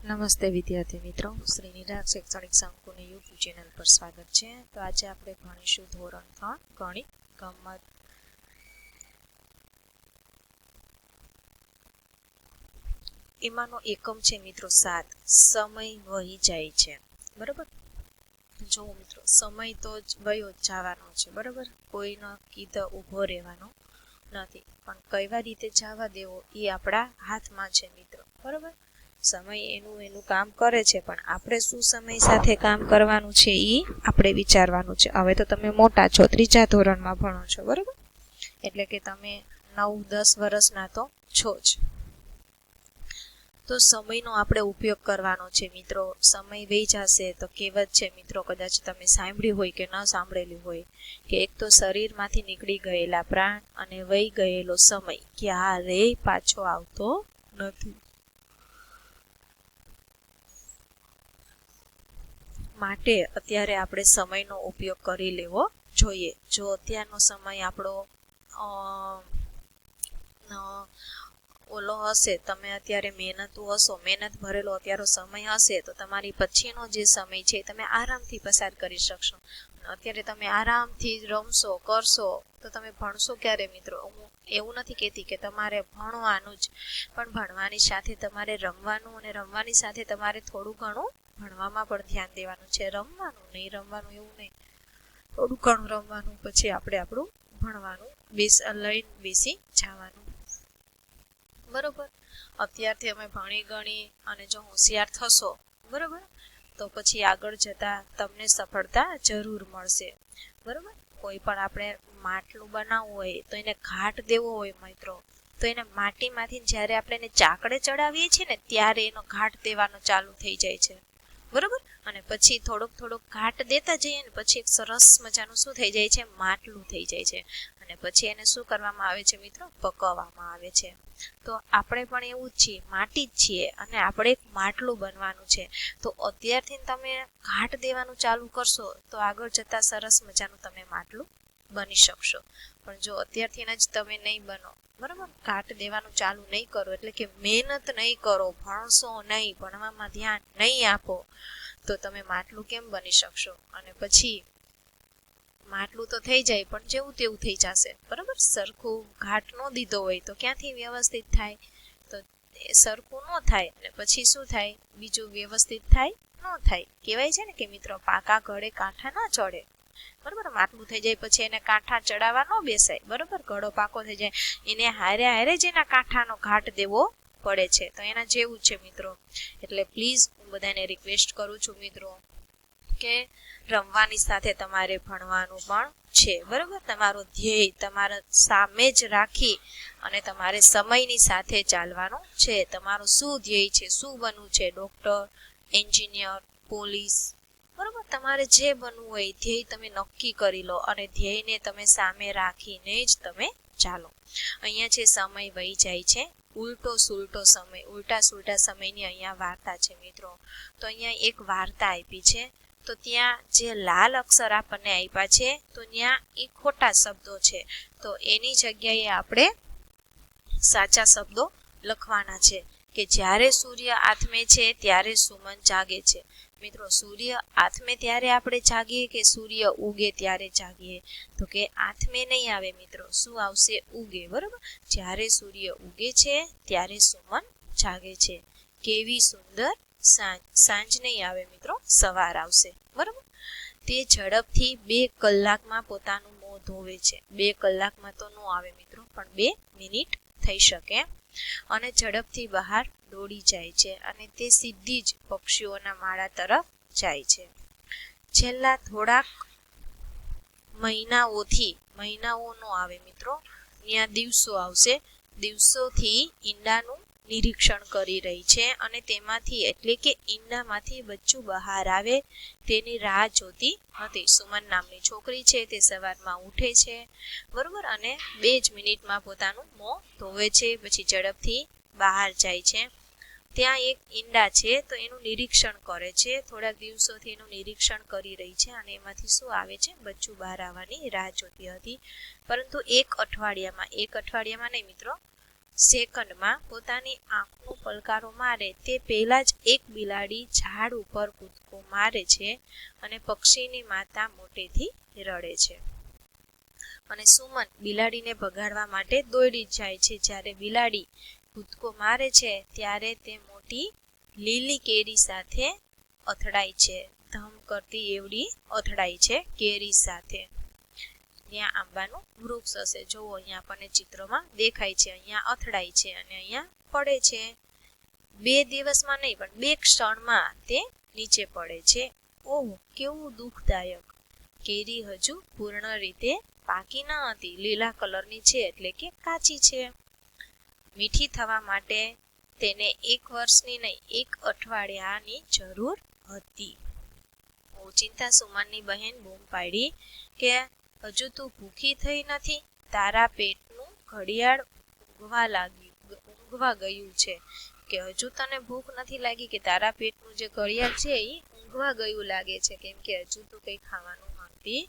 નમસ્તે વિદ્યાર્થી મિત્રો, શ્રી નિરાગ શૈક્ષણિક સંકુલની યુટ્યુબ ચેનલ પર સ્વાગત છે. તો આજે આપણે ભણીશું ધોરણ 3 ગણિત ગમત. એમાંનો એકમ છે મિત્રો 7. સમય વહી જાય છે. બરાબર, જો મિત્રો સમય તો વયો જવાનો છે. બરાબર, કોઈનો કીધા ઊભો રહેવાનો નથી, પણ કઈ રીતે જવા દેવો એ આપણા હાથમાં છે મિત્રો. બરાબર, સમય એનું કામ કરે છે, પણ આપણે શું સમય સાથે કામ કરવાનું છે એ આપણે વિચારવાનું છે. હવે તો તમે મોટા છો, 3જા ધોરણમાં ભણો છો. બરાબર, એટલે કે તમે 9-10 વર્ષના તો છો જ. તો સમયનો આપણે ઉપયોગ કરવાનો છે મિત્રો. સમય વહી જશે તો કહેવત છે મિત્રો, કદાચ તમે સાંભળ્યું હોય કે ન સાંભળેલું હોય, કે એક તો શરીરમાંથી નીકળી ગયેલા પ્રાણ અને વહી ગયેલો સમય ક્યારેય પાછો આવતો નથી. માટે અત્યારે આપણે સમયનો ઉપયોગ કરી લેવો જોઈએ. જો અત્યારનો સમય આપણો ઓલો હશે, તમે અત્યારે મહેનત ભરેલો અત્યારનો સમય હશે, તો તમારી પછીનો જે સમય છે તમે આરામથી પસાર કરી શકશો. અત્યારે તમે આરામથી રમશો કરશો તો તમે ભણશો ક્યારે મિત્રો? હું એવું નથી કહેતી કે તમારે ભણવાનું જ, પણ ભણવાની સાથે તમારે રમવાનું, અને રમવાની સાથે તમારે થોડું ઘણું ભણવામાં પણ ધ્યાન દેવાનું છે. રમવાનું નહીં, રમવાનું એવું નહીં, થોડું ઘણું રમવાનું, પછી આપણે આપણું ભણવાનું લઈને બેસી જવાનું. બરોબર, અત્યારથી અમે ભણી ગણી અને જો હોશિયાર થશો, બરોબર, તો પછી આગળ જતા તમને સફળતા જરૂર મળશે. બરોબર, કોઈ પણ આપણે માટલું બનાવવું હોય તો એને ઘાટ દેવો હોય મિત્રો, તો એને માટીમાંથી જ્યારે આપણે એને ચાકડે ચડાવીએ છીએ ને, ત્યારે એનો ઘાટ દેવાનો ચાલુ થઈ જાય છે. બરોબર, અને પછી થોડોક ઘાટ દેતા જઈએ ને, પછી એક સરસ મજાનું શું થઈ જાય છે, માટલું થઈ જાય છે. અને પછી એને શું કરવામાં આવે છે મિત્રો? પકવવામાં આવે છે. તો આપણે પણ એવું જ છીએ, માટી જ છીએ, અને આપણે એક માટલું બનવાનું છે. તો અત્યારથી તમે ઘાટ દેવાનું ચાલુ કરશો તો આગળ જતા સરસ મજાનું તમે માટલું બની શકશો. પણ જો અત્યારથી જ તમે નહીં બનો, બરાબર, ઘાટ દેવાનું ચાલુ નહીં કરો, એટલે કે મહેનત નહીં કરો, ભણશો નહીં, ભણવામાં ધ્યાન નહીં આપો, તો તમે માટલું કેમ બની શકશો? અને પછી માટલું તો થઈ જાય, પણ જેવું તેવું થઈ જશે. બરાબર, સરખું ઘાટ ન દીધો હોય તો ક્યાંથી વ્યવસ્થિત થાય? તો સરખું ન થાય, અને પછી શું થાય? બીજું વ્યવસ્થિત થાય ન થાય. કહેવાય છે ને કે મિત્રો, પાકા ઘડે કાંઠા ના ચડે. બરાબર, માટલું થઈ જાય પછી એને કાંઠા ચડાવવા ન બેસાય. બરાબર, ઘડો પાકો થઈ જાય, એને હારે જ એના કાંઠાનો ઘાટ દેવો પડે છે. તો એના જેવું છે મિત્રો. એટલે પ્લીઝ હું બધાને રિક્વેસ્ટ કરું છું મિત્રો, કે રમવાની સાથે તમારે ભણવાનું પણ છે. બરાબર, તમારો ધ્યેય તમારા સામે જ રાખી અને તમારે સમયની સાથે ચાલવાનું છે. તમારું શું ધ્યેય છે? શું બનવું છે? ડૉક્ટર, એન્જિનિયર, પોલીસ, બરાબર, તમારે જે બનવું હોય ધ્યેય તમે નક્કી કરી લો, અને ધ્યેયને તમે સામે રાખીને જ તમે ચાલો. અહીંયા છે સમય વહી જાય છે, ઉલટો સુલટો સમય, ઉલટા સુલટા સમયની અહીંયા વાર્તા છે મિત્રો. તો અહીંયા એક વાર્તા આપી છે, તો ત્યાં જે લાલ અક્ષર આપણને આપ્યા છે, તો ત્યાં એ ખોટા શબ્દો છે. તો એની જગ્યાએ આપણે સાચા શબ્દો લખવાના છે. કે જ્યારે સૂર્ય આથમે છે ત્યારે સુમન જાગે છે. મિત્રો, સૂર્ય આથમે ત્યારે આપણે જાગીએ કે સૂર્ય ઉગે ત્યારે જાગીએ? તો કે આથમે નહીં આવે મિત્રો, શું આવશે? ઉગે. બરાબર, જ્યારે સૂર્ય ઉગે છે ત્યારે સુમન જાગે છે. કેવી સુંદર સાંજ. સાંજ નહીં આવે મિત્રો, સવાર આવશે. બરાબર, તે ઝડપથી 2 કલાકમાં પોતાનું મોં ધોવે છે. 2 કલાકમાં તો ન આવે મિત્રો, પણ 2 મિનિટ થઈ શકે. અને ઝડપથી બહાર દોડી જાય છે, અને તે સીધી જ પક્ષીઓના માળા તરફ જાય છે. છેલ્લા થોડાક મહિનાઓ નો આવે મિત્રો, ત્યાં દિવસો આવશે. દિવસોથી ઈંડાનું નિરીક્ષણ કરી રહી છે, અને તેમાંથી, એટલે કે ઈંડામાંથી બચ્ચું બહાર આવે તેની રાહ જોતી હતી. સુમન નામની છોકરી છે, તે સવારમાં ઉઠે છે, બરોબર, અને 2 જ મિનિટમાં પોતાનું મોં ધોવે છે, પછી ઝડપથી બહાર જાય છે. ત્યાં એક ઈંડા છે, તો એનું નિરીક્ષણ કરે છે. થોડાક દિવસોથી એનું નિરીક્ષણ કરી રહી છે, અને એમાંથી શું આવે છે? બચ્ચું બહાર આવવાની રાહ જોતી હતી. પરંતુ એક અઠવાડિયામાં નહીં મિત્રો, સેકન્ડમાં પોતાની આંખનો પલકારો મારે તે પહેલા જ એક બિલાડી ઝાડ ઉપર કૂદકો મારે છે અને પક્ષીની માતા મોટેથી રડે છે. અને સુમન બિલાડીને ભગાડવા માટે દોડી જાય છે. જ્યારે બિલાડી કૂદકો મારે છે ત્યારે તે મોટી લીલી કેરી સાથે અથડાય છે. ધમ કરતી એવડી અથડાય છે કેરી સાથે. ત્યાં આંબાનું વૃક્ષ હશે. જોવો અહીંયા આપણને ચિત્રમાં દેખાય છે. અહીંયા અથડાય છે અને અહીંયા પડે છે. 2 દિવસમાં નહીં પણ 2 ક્ષણમાં તે નીચે પડે છે. ઓહ, કેવું દુઃખદાયક. કેરી હજુ પૂર્ણ રીતે પાકી ન હતી. લીલા કલરની છે એટલે કે કાચી છે. મીઠી થવા માટે તેને 1 વર્ષની નહીં 1 અઠવાડિયાની જરૂર હતી. ઓચિંતા સુમનની બહેન બૂમ પાડી કે હજુ તું ભૂખી થઈ નથી? તારા પેટનું ઘડિયાળ ઊંઘવા ગયું છે. કે હજુ તને ભૂખ નથી લાગી કે તારા પેટનું જે ઘડિયાળ છે એ ઊંઘવા ગયું લાગે છે, કેમ કે હજુ તું કંઈ ખાવાનું માંગતી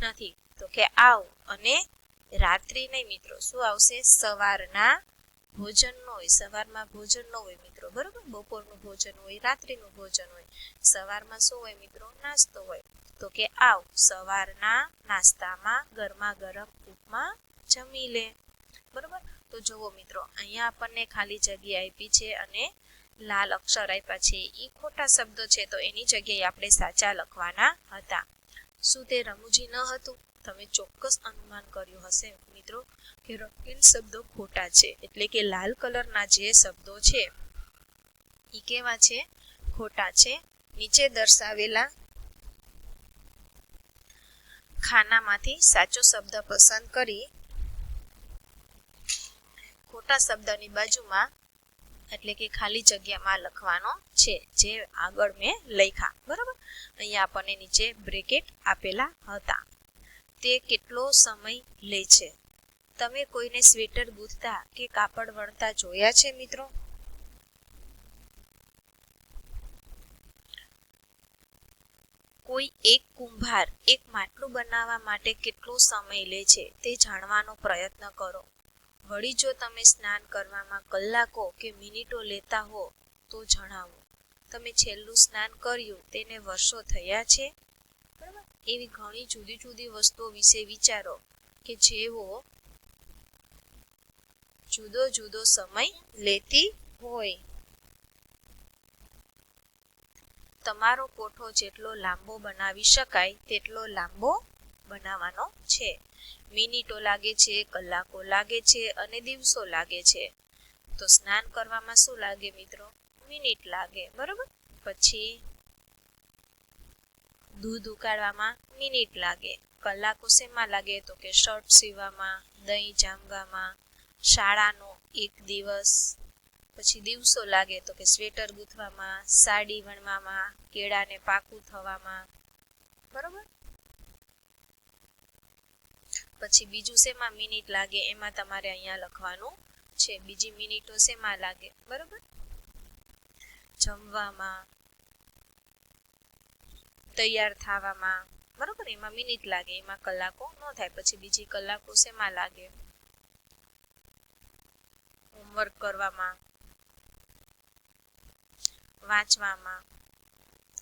નથી. તો કે આવ અને રાત્રિ નહીં મિત્રો, શું આવશે? સવારના ભોજન નો હોય. સવારમાં ભોજન નો હોય મિત્રો, બરોબર? બપોરનું ભોજન હોય, રાત્રિનું ભોજન હોય. સવારમાં શું હોય મિત્રો? નાસ્તો હોય. તો કે આવ સવારના નાસ્તામાં ગરમા ગરમ ઉપમા જમી લે. બરોબર? તો જુઓ મિત્રો, અહીંયા આપણને ખાલી જગ્યા આપી છે અને લાલ અક્ષર આપ્યા છે. એ ખોટા શબ્દો છે તો એની જગ્યાએ આપણે સાચા લખવાના હતા. શું તે રમૂજી ન હતું? તમે ચોક્કસ અનુમાન કર્યું હશે મિત્રો કે રંગીન શબ્દો ખોટા છે, એટલે કે લાલ કલરના જે શબ્દો છે એ કેવા છે? ખોટા છે. નીચે દર્શાવેલા ખાનામાંથી સાચો શબ્દ પસંદ કરી ખોટા શબ્દની બાજુમાં એટલે કે ખાલી જગ્યામાં લખવાનો છે, જે આગળ મેં લખ્યા. બરાબર? અહીંયા આપણને નીચે બ્રેકેટ આપેલા હતા. તે કેટલો સમય લે છે? તમે કોઈને સ્વેટર ગૂંથતા કે કાપડ વણતા જોયા છે મિત્રો? કોઈ એક કુંભાર એક માટલું બનાવવા માટે કેટલો સમય લે છે તે જાણવાનો પ્રયત્ન કરો. વળી જો તમે સ્નાન કરવામાં કલાકો કે મિનિટો લેતા હો તો જણાવો. તમે છેલ્લું સ્નાન કર્યું તેને વર્ષો થયા છે? બરાબર? એવી ઘણી જુદી જુદી વસ્તુઓ વિશે વિચારો કે જેવો જુદો જુદો સમય લેતી હોય. તમારો કોઠો જેટલો લાંબો બનાવી શકાય તેટલો લાંબો બનાવવાનો છે. મિનિટો લાગે છે, કલાકો લાગે છે અને દિવસો લાગે છે. તો સ્નાન કરવામાં શું લાગે મિત્રો? મિનિટ લાગે. બરોબર? પછી દૂધ ઉકાળવામાં મિનિટ લાગે. કલાકો શેમાં લાગે? તો કે શર્ટ સીવવામાં, દહીં જામવામાં, શાળાનો 1 દિવસ. પછી દિવસો લાગે તો કે સ્વેટર ગૂંથવામાં, સાડી વણવામાં, કેળાને પાકું થવામાં. બરોબર? પછી બીજું શેમાં મિનિટ લાગે? એમાં તમારે અહીંયા લખવાનું છે. બીજી મિનિટો શેમાં લાગે? બરોબર? જમવામાં, તૈયાર થવામાં. બરોબર? એમાં મિનિટ લાગે, એમાં કલાકો ન થાય. પછી બીજી કલાકો શેમાં લાગે? હોમવર્ક કરવામાં, વાંચવામાં.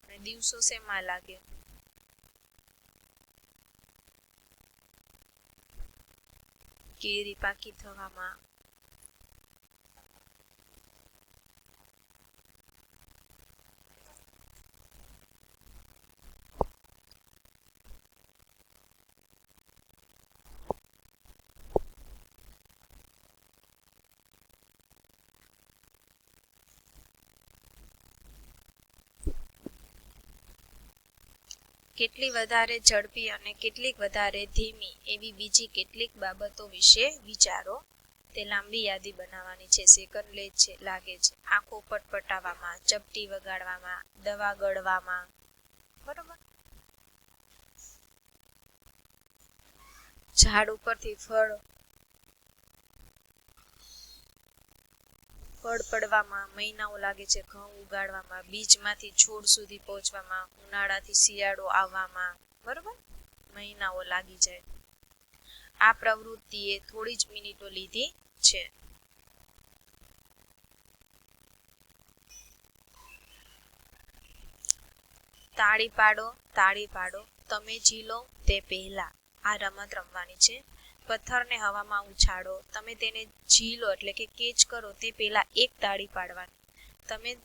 અને દિવસો શેમાં લાગે? કેરી પાકી થવામાં. કેટલી વધારે ઝડપી અને કેટલીક વધારે ધીમી એવી બીજી કેટલીક બાબતો વિશે વિચારો. તે લાંબી યાદી બનાવવાની છે. સેકન્ડ લાગે છે, આંખો પટપટાવવામાં, ચપટી વગાડવામાં, દવા ગળવામાં. બરોબર? ઝાડ ઉપરથી ફળ પડવામાં મહિનાઓ લાગે છે. ઘઉં ઉગાડવામાં, બીજમાંથી છોડ સુધી પહોંચવામાં, ઉનાળાથી શિયાળો આવવામાં. બરોબર? મહિનાઓ લાગી જાય. આ પ્રવૃત્તિએ થોડી જ મિનિટો લીધી છે. તાળી પાડો, તાળી પાડો, તમે ઝીલો તે પહેલા. આ રમત રમવાની છે. પથ્થરને હવામાં ઉછાળો, તમે તેને ઝીલો એટલે કે કેચ કરો તે પહેલા એક તાળી પાડવાની.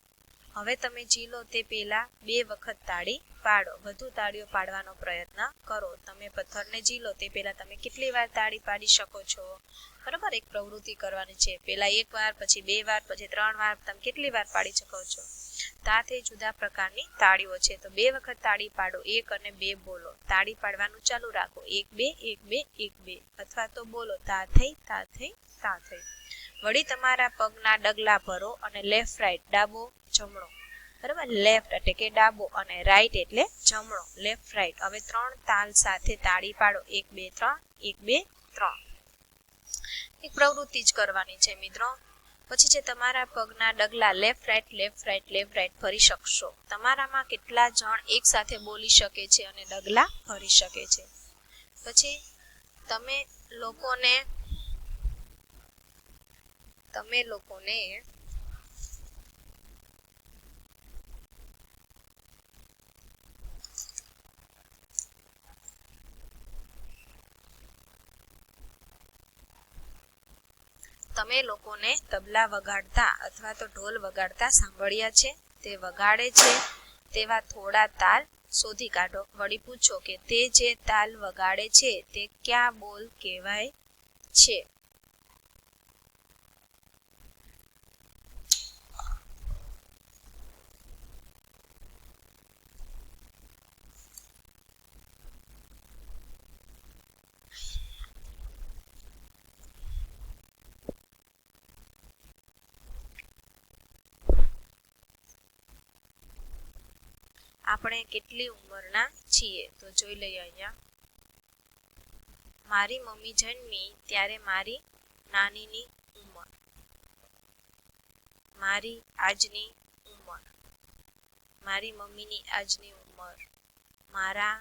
હવે તમે ઝીલો તે પહેલા 2 વખત તાળી પાડો. વધુ તાળીઓ પાડવાનો પ્રયત્ન કરો. તમે પથ્થરને ઝીલો તે પહેલા તમે કેટલી વાર તાળી પાડી શકો છો? બરાબર, એક પ્રવૃત્તિ કરવાની છે. પહેલા 1 વાર, પછી 2 વાર, પછી 3 વાર. તમે કેટલી વાર પાડી શકો છો? તાથી જુદા પ્રકારની તાળીઓ છે. તો 2 વખત તાળી પાડો, 1 અને 2 બોલો. તાળી પાડવાનું ચાલુ રાખો. 1 2 1 2 1 2 અથવા તો બોલો તા થઈ તા થઈ તા થઈ. વળી તમારા પગના ડગલા ભરો અને લેફ્ટ રાઈટ, ડાબો જમણો. બરાબર, લેફ્ટ એટલે કે ડાબો અને રાઈટ એટલે જમણો. Left right. હવે 3 તાલ સાથે તાળી પાડો. 1 2 3 1 2 3. એક પ્રવૃત્તિ જ કરવાની છે મિત્રો. પછી છે તમારા પગના ડગલા left right left right left right ફરી શકશો. તમારામાં કેટલા જણ એક સાથે બોલી શકે છે અને ડગલા ફરી શકે છે? પછી તમે લોકોને તબલા વગાડતા અથવા તો ઢોલ વગાડતા સાંભળ્યા છે? તે વગાડે છે તેવા થોડા તાલ શોધી કાઢો. વળી પૂછો કે તે જે તાલ વગાડે છે તે કયા બોલ કહેવાય છે? આપણે કેટલી ઉંમરના છીએ? તો જોઈ લઈએ અહીંયા. મારી મમ્મી જન્મી ત્યારે મારી નાનીની ઉંમર. મારી આજની ઉંમર. મારી મમ્મીની આજની ઉંમર. મારા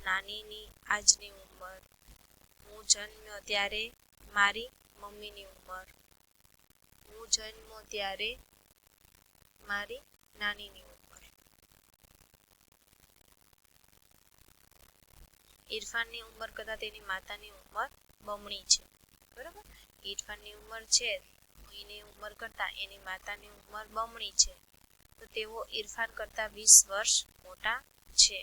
નાનીની આજની ઉંમર. હું જન્મ્યો ત્યારે મારી મમ્મીની ઉંમર. હું જન્મ્યો ત્યારે મારી નાનીની ઉંમર. ઇરફાનની ઉંમર કરતાં તેની માતાની ઉંમર બમણી છે. બરાબર, ઇરફાનની ઉંમર છે એની ઉંમર કરતાં એની માતાની ઉંમર બમણી છે. તો તેઓ ઇરફાન કરતાં 20 વર્ષ મોટા છે.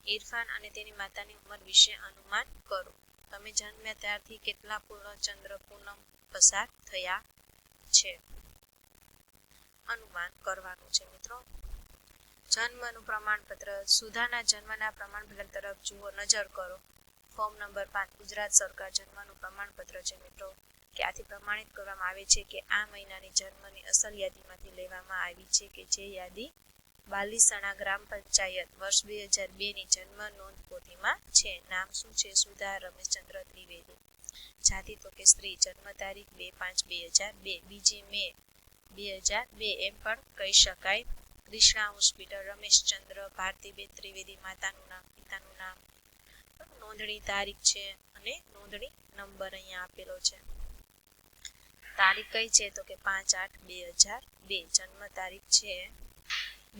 ઇરફાન અને તેની માતાની ઉંમર વિશે અનુમાન કરો. તમે જન્મ્યા ત્યારથી કેટલા પૂર્ણચંદ્ર પૂનમ પસાર થયા છે? અનુમાન કરવાનું છે મિત્રો. જન્મનું પ્રમાણપત્ર. સુધાના જન્મના પ્રમાણપત્ર તરફ જુઓ, નજર કરો. ફોર્મ નંબર 5 ગુજરાત સરકાર જન્મનું પ્રમાણપત્ર છે મિત્રો. ક્યાંથી પ્રમાણિત કરવામાં આવે છે કે આ મહિનાની જન્મની અસલ યાદીમાંથી લેવામાં આવી છે કે જે યાદી બાલીસણા ગ્રામ પંચાયત વર્ષ 2002 ની જન્મ નોંધ પોથીમાં છે. નામ શું છે? સુધા રમેશચંદ્ર ત્રિવેદી. જાતિ તો કે સ્ત્રી. જન્મ તારીખ 2/5/2002. બીજી મે 2002 એમ પણ કહી શકાય. ક્રિષ્ના હોસ્પિટલ, રમેશચંદ્ર ભારતીબેન ત્રિવેદી. માતાનું નામ, પિતાનું નામ, નોંધણી તારીખ છે અને નોંધણી નંબર અહીંયા આપેલો છે. તારીખ કઈ છે? તો કે 5/8/2002. જન્મ તારીખ છે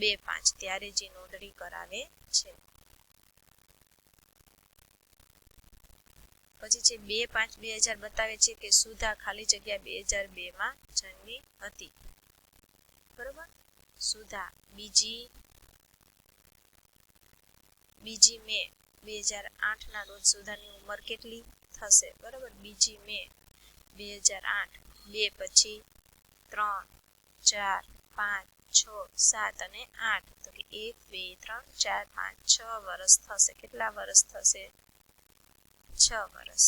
2/5 ત્યારે જે નોંધણી કરાવે છે. પછી છે 2/5/2000 બતાવે છે કે સુધા ખાલી જગ્યા 2002 માં જન્મી હતી. બરોબર, સુધા. બીજી મે 2008 ના રોજ સુધાની ઉંમર કેટલી થશે? બરોબર, બીજી મે 2008. 2 પછી 3 4 5 6 7 અને 8. તો કે 1 2 3 4 5 6 વર્ષ થશે. કેટલા વર્ષ થશે? 6 વર્ષ.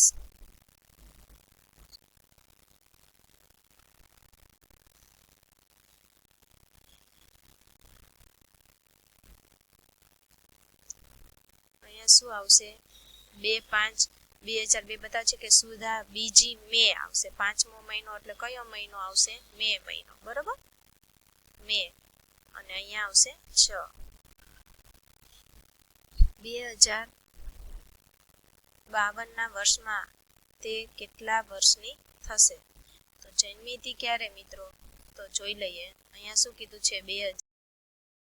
અહીંયા શું આવશે? 2/5/2002 બતાવે છે કે સુધા બીજી મે આવશે. 5મો મહિનો એટલે કયો મહિનો આવશે? મે મહિનો. બરોબર, મે. અને અહીંયા આવશે 6. 2052 ના વર્ષમાં તે કેટલા વર્ષની થશે? તો જન્મી હતી ક્યારે મિત્રો? તો જોઈ લઈએ. અહીંયા શું કીધું છે? 2000